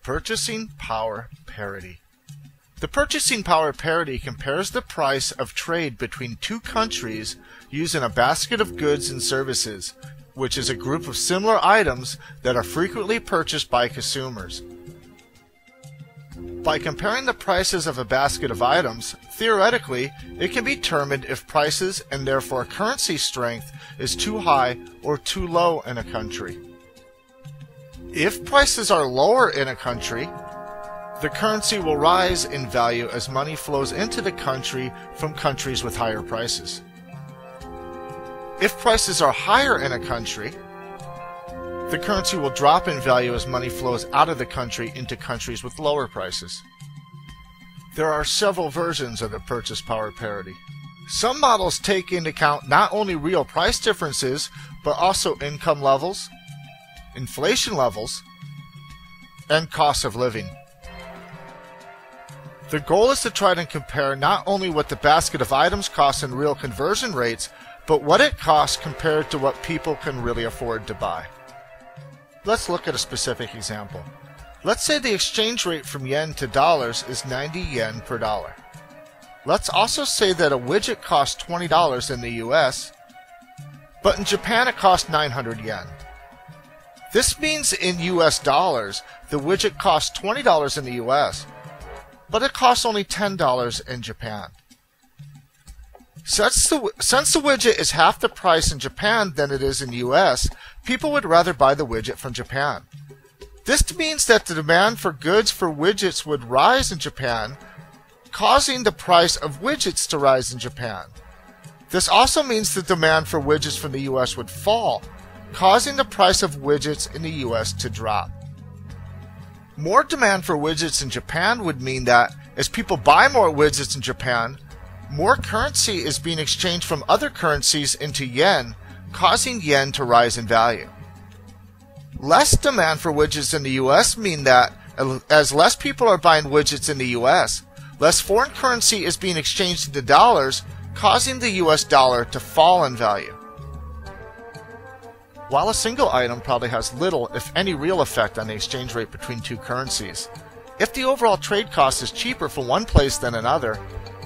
purchasing power parity. The purchasing power parity compares the price of trade between two countries using a basket of goods and services, which is a group of similar items that are frequently purchased by consumers. By comparing the prices of a basket of items, theoretically, it can be determined if prices and therefore currency strength is too high or too low in a country. If prices are lower in a country, the currency will rise in value as money flows into the country from countries with higher prices. If prices are higher in a country, the currency will drop in value as money flows out of the country into countries with lower prices. There are several versions of the purchase power parity. Some models take into account not only real price differences, but also income levels, inflation levels, and cost of living. The goal is to try to compare not only what the basket of items costs in real conversion rates, but what it costs compared to what people can really afford to buy. Let's look at a specific example. Let's say the exchange rate from yen to dollars is 90 yen per dollar. Let's also say that a widget costs $20 in the US, but in Japan it costs 900 yen. This means in US dollars, the widget costs $20 in the US, but it costs only $10 in Japan. Since the widget is half the price in Japan than it is in the US, people would rather buy the widget from Japan. This means that the demand for goods for widgets would rise in Japan, causing the price of widgets to rise in Japan. This also means the demand for widgets from the US would fall, causing the price of widgets in the US to drop. More demand for widgets in Japan would mean that, as people buy more widgets in Japan, more currency is being exchanged from other currencies into yen, causing yen to rise in value. Less demand for widgets in the US mean that, as less people are buying widgets in the US, less foreign currency is being exchanged into dollars, causing the US dollar to fall in value. While a single item probably has little, if any, real effect on the exchange rate between two currencies, if the overall trade cost is cheaper from one place than another,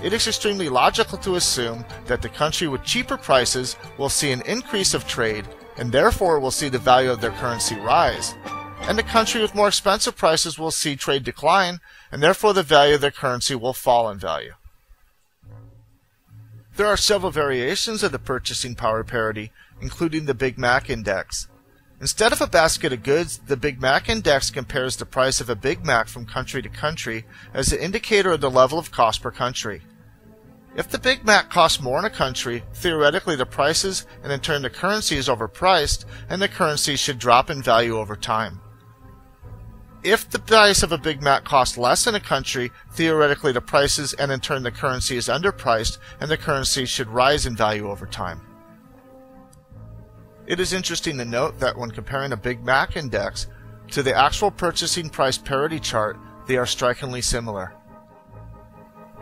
it is extremely logical to assume that the country with cheaper prices will see an increase of trade and therefore will see the value of their currency rise, and the country with more expensive prices will see trade decline and therefore the value of their currency will fall in value. There are several variations of the purchasing power parity, including the Big Mac Index. Instead of a basket of goods, the Big Mac Index compares the price of a Big Mac from country to country as an indicator of the level of cost per country. If the Big Mac costs more in a country, theoretically the prices and in turn the currency is overpriced and the currency should drop in value over time. If the price of a Big Mac costs less in a country, theoretically the prices and in turn the currency is underpriced and the currency should rise in value over time. It is interesting to note that when comparing a Big Mac Index to the actual purchasing price parity chart, they are strikingly similar.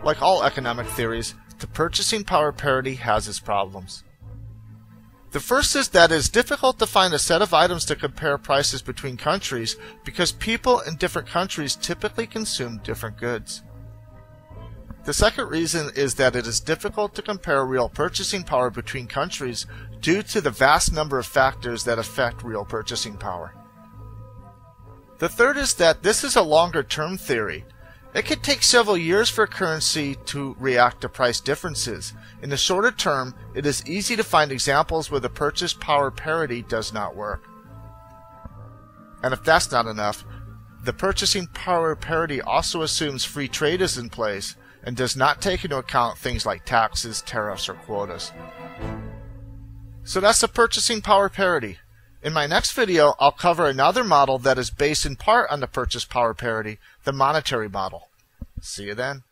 Like all economic theories, the purchasing power parity has its problems. The first is that it is difficult to find a set of items to compare prices between countries because people in different countries typically consume different goods. The second reason is that it is difficult to compare real purchasing power between countries due to the vast number of factors that affect real purchasing power. The third is that this is a longer-term theory. It could take several years for a currency to react to price differences. In the shorter term, it is easy to find examples where the purchase power parity does not work. And if that's not enough, the purchasing power parity also assumes free trade is in place and does not take into account things like taxes, tariffs, or quotas. So that's the purchasing power parity. In my next video, I'll cover another model that is based in part on the purchase power parity, the monetary model. See you then.